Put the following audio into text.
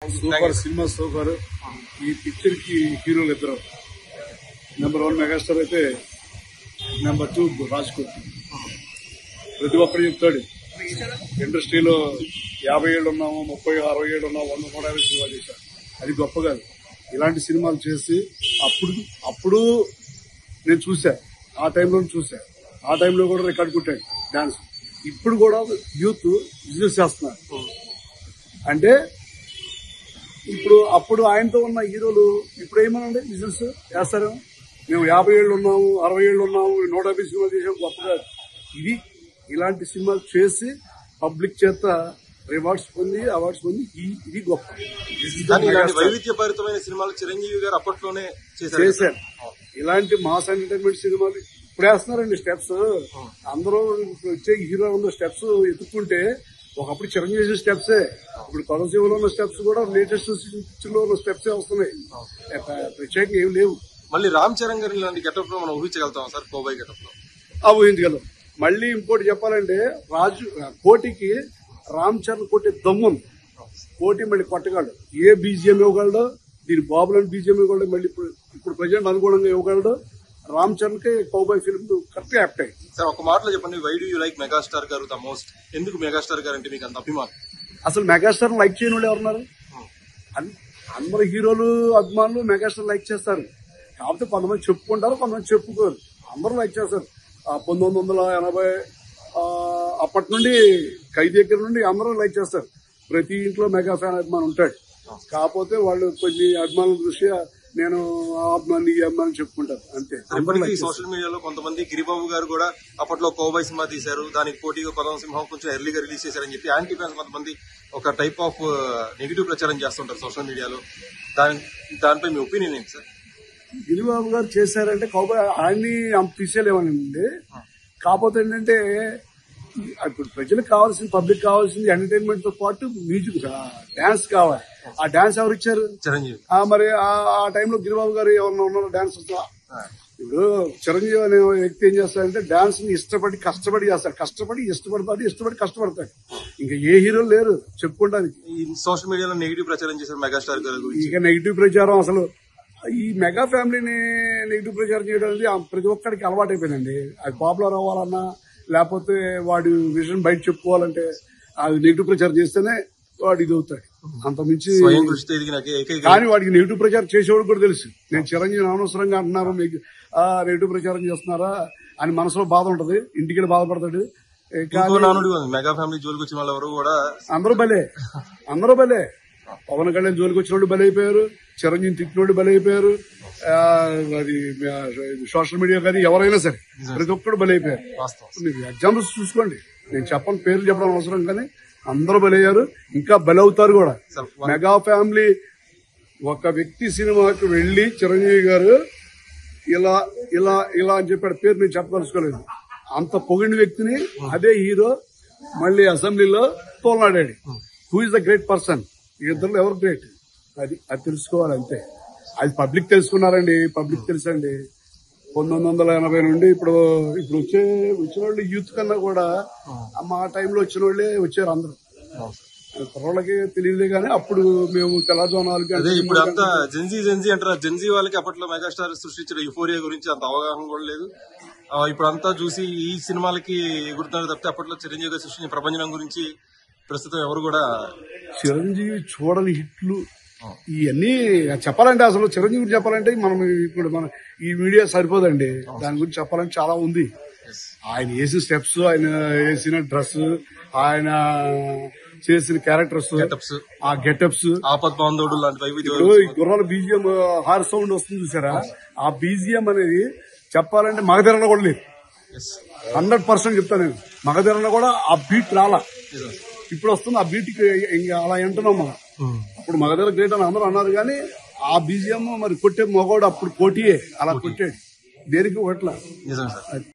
Super cinema super. ఈ picture కి హీరోలు ఇద్దరు, నెంబర్ 1 మెగాస్టార్ అయితే, నెంబర్ 2 రాజ్ కోటి. ప్రతి ఒక్కరు చెప్తాడు ఇండస్ట్రీలో 50 ఏళ్ళు ఉన్నాము, 30, 60 ఏళ్ళు ఉన్నాము, 100, 150 సినిమాలు చేశారు. అది గొప్ప కాదు. ఇలాంటి సినిమాలు చేసి అప్పుడు నేను చూసా, ఆ టైంలో చూసా. ఆ టైంలో కూడా రికార్డ్ కొట్టాడు డాన్స్. ఇప్పుడు కూడా యూత్ బిజినెస్ చేస్తున్నారు. అంటే అప్పుడు ఆయనతో ఉన్న హీరోలు ఇప్పుడు ఏమనండి బిజినెస్ చేస్తారు. మేము 50 ఏళ్ళు ఉన్నాము, 60 ఏళ్ళు ఉన్నాము, 150 సినిమాలు చేసాము, గొప్పగా. ఇలాంటి సినిమాలు చేసి పబ్లిక్ చేత రివార్డ్స్ పొంది, అవార్డ్స్ పొంది, ఇది గొప్ప. వైవిధ్యభరితమైన సినిమాలు చిరంజీవి గారు అప్పట్లోనే చేశారు. ఇలాంటి మాస్ ఎంటర్టైన్మెంట్ సినిమాలు ఇప్పుడు వేస్తున్నారండి స్టెప్స్. అందరూ వచ్చే హీరో ఉన్న స్టెప్స్ ఎత్తుక్కుంటే, ఒకప్పుడు చిరంజీవి చేసే స్టెప్సే, ఇప్పుడు కొనసీమలో ఉన్న స్టెప్స్ కూడా లేటెస్ట్ లో ఉన్న స్టెప్సే వస్తున్నాయి. ప్రత్యేకంగా ఏమి లేవు. మళ్ళీ రామ్ చరణ్ గారి ఇలాంటి గెటప్ లో మనం ఊహించగలుగుతాం సార్? కోబాయ్ గెటప్ లో ఊహించగలం. మళ్ళీ ఇంకోటి చెప్పాలంటే, కోటికి రామ్ చరణ్ కొట్టే దమ్ముంది. కోటి మళ్ళీ కొట్టగలడు. ఏ బీజిఎం ఇవ్వగలడు, దీని బాబులను బీజిఎం ఇవ్వగలడు. మళ్ళీ ఇప్పుడు ప్రజెంట్ అనుగుణంగా ఇవ్వగలడు. రామ్ చరణ్ కి కౌబాయ్ ఫిల్మ్ కరెక్ట్ యాప్ట్ అయ్యి. సార్ ఒక మాటలో చెప్పండి, why do you like megastar garu the most? ఎందుకు మెగాస్టార్ గారు అంటే మీకు అంత అభిమానం? అసలు మెగాస్టార్ లైక్ చేయని వాళ్ళు ఎవరున్నారు? అందరు హీరోలు అభిమానులు మెగాస్టార్ లైక్ చేస్తారు. కాకపోతే కొంతమంది చెప్పుకుంటారు, కొంతమంది చెప్పుకోరు. అందరూ లైక్ చేస్తారు. 1980 అప్పటి నుండి ఖైదీ దగ్గర నుండి అందరూ లైక్ చేస్తారు. ప్రతి ఇంట్లో మెగా ఫ్యాన్ అభిమానం ఉంటాడు. కాకపోతే వాళ్ళు కొన్ని అభిమానుల దృష్ట్యా నేను ఆ అభిమాని ఈ అభిమాని చెప్పుకుంటారు అంతే. సోషల్ మీడియాలో కొంతమంది గిరిబాబు గారు కూడా అప్పట్లో కోబాయ్ సినిమా తీశారు, దానికి పోటీగా కొదం సింహం కొంచెం ఎర్లీగా రిలీజ్ చేశారని చెప్పి యాంటీ ఫ్యాన్స్ కొంతమంది ఒక టైప్ ఆఫ్ నెగిటివ్ ప్రచారం చేస్తుంటారు సోషల్ మీడియాలో. దానిపై మీ ఒపీనియన్ ఏంటి సార్? గిరిబాబు గారు చేశారంటే కౌబాయ్ ఆయన్ని తీసేయలేమనండి. కాకపోతే ఏంటంటే, ఇప్పుడు ప్రజలకు కావాల్సింది, పబ్లిక్ కావాల్సింది ఎంటర్టైన్మెంట్ తో పాటు మ్యూజిక్, డాన్స్ కావాలి. ఆ డాన్స్ ఎవరు ఇచ్చారు? చిరంజీవి. మరి ఆ టైంలో గిరిబాబు గారు ఎవరన్నా ఉన్నారో డాన్స్? ఇప్పుడు చిరంజీవి అనే వ్యక్తి ఏం చేస్తాడంటే, డాన్స్ ని కష్టపడి చేస్తాడు. ఇష్టపడి కష్టపడతాడు. ఇంకా ఏ హీరోలు లేరు చెప్పుకోవడానికి. సోషల్ మీడియాలో నెగిటివ్ ప్రచారం చేశారు మెగాస్టార్ గారు. ఇక నెగిటివ్ ప్రచారం, అసలు ఈ మెగా ఫ్యామిలీని నెగిటివ్ ప్రచారం చేయడం అనేది ప్రతి ఒక్కడికి అలవాటు అయిపోయిందండి. అది పాపులర్ అవ్వాలన్నా, లేకపోతే వాడి విషయం బయట చెప్పుకోవాలంటే, అది నెగిటివ్ ప్రచారం చేస్తేనే వాడు ఇది అవుతాడు. అంత మించి కానీ వాడికి నెగిటివ్ ప్రచారం చేసేవాడు కూడా తెలుసు. నేను చిరంజీవి అనవసరంగా అంటున్నారు, మీకు నెగిటివ్ ప్రచారం చేస్తున్నారా అని మనసులో బాధ ఉంటది. ఇంటికి బాధపడతాడు. మెగా ఫ్యామిలీ జోలికి వచ్చిన వాళ్ళు ఎవరు కూడా అందరూ బలే. పవన్ కళ్యాణ్ జోలికి వచ్చిన వాళ్ళు బలైపోయారు, చిరంజీవి తిట్టినోళ్ళు బలైపోయారు. అది సోషల్ మీడియా కానీ ఎవరైనా సరే ప్రతి ఒక్కరు బలైపోయారు. మీరు ఎగ్జాంపుల్స్ చూసుకోండి. నేను చెప్పని పేర్లు చెప్పడం అవసరం, కానీ అందరూ బలయ్యారు, ఇంకా బలవుతారు కూడా. మెగా ఫ్యామిలీ ఒక వ్యక్తి సినిమాకి వెళ్లి చిరంజీవి గారు ఇలా ఇలా ఇలా అని చెప్పాడు, పేరు నేను చెప్పదలుచుకోలేదు. అంత పొగిడిన వ్యక్తిని అదే హీరో మళ్ళీ అసెంబ్లీలో తోలనాడాడు. Who is the great person? ఇద్దరు ఎవరు గ్రేట్? అది తెలుసుకోవాలి అంతే. అది పబ్లిక్ తెలుసుకున్నారండి, పబ్లిక్ తెలుసండి. 1980 నుండి ఇప్పుడు వచ్చిన వాళ్ళు యూత్ కన్నా కూడా మా టైంలో వచ్చిన వాళ్ళే వచ్చారు అందరూ. కుర్రోళ్ళకి తెలియలే కానీ అప్పుడు మేము తెల్లజోనాలు ఇప్పుడు అంతా జెన్జీ అంటారు. జెన్జీ వాళ్ళకి అప్పట్లో మెగాస్టార్ సృష్టించిన యుఫోరియా గురించి అంత అవగాహన కూడా లేదు. ఇప్పుడు అంతా చూసి ఈ సినిమాలకి ఎగురుతున్నారు తప్పితే అప్పట్లో చిరంజీవి గారు సృష్టించిన ప్రపంచం గురించి ప్రస్తుతం ఎవరు కూడా చిరంజీవి చూడని హిట్లు ఇవన్నీ చెప్పాలంటే, అసలు చిరంజీవి గురించి చెప్పాలంటే ఇప్పుడు మన ఈ మీడియా సరిపోదండి. దాని గురించి చెప్పాలంటే చాలా ఉంది. ఆయన వేసిన స్టెప్స్, ఆయన వేసిన డ్రెస్, ఆయన చేసిన క్యారెక్టర్స్, ఆ గెటప్స్, గుర్రాల బీజిఎం హార్ సౌండ్ వస్తుంది చూసారా? ఆ బీజిఎం అనేది చెప్పాలంటే మగధీరలో కూడా లేదు. 100% చెప్తాను నేను. మగధీరలో కూడా ఆ బీట్ రాలా. ఇప్పుడు వస్తుంది ఆ బీట్కి అలా వింటున్నాం మనం. అప్పుడు మగధీర గ్రేట్ అని అందరూ అన్నారు, కానీ ఆ బీజిఎం మరి కొట్టే మగవాడు అప్పుడు కోటియే అలా కొట్టాడు. దేనికి ఒకట్లా.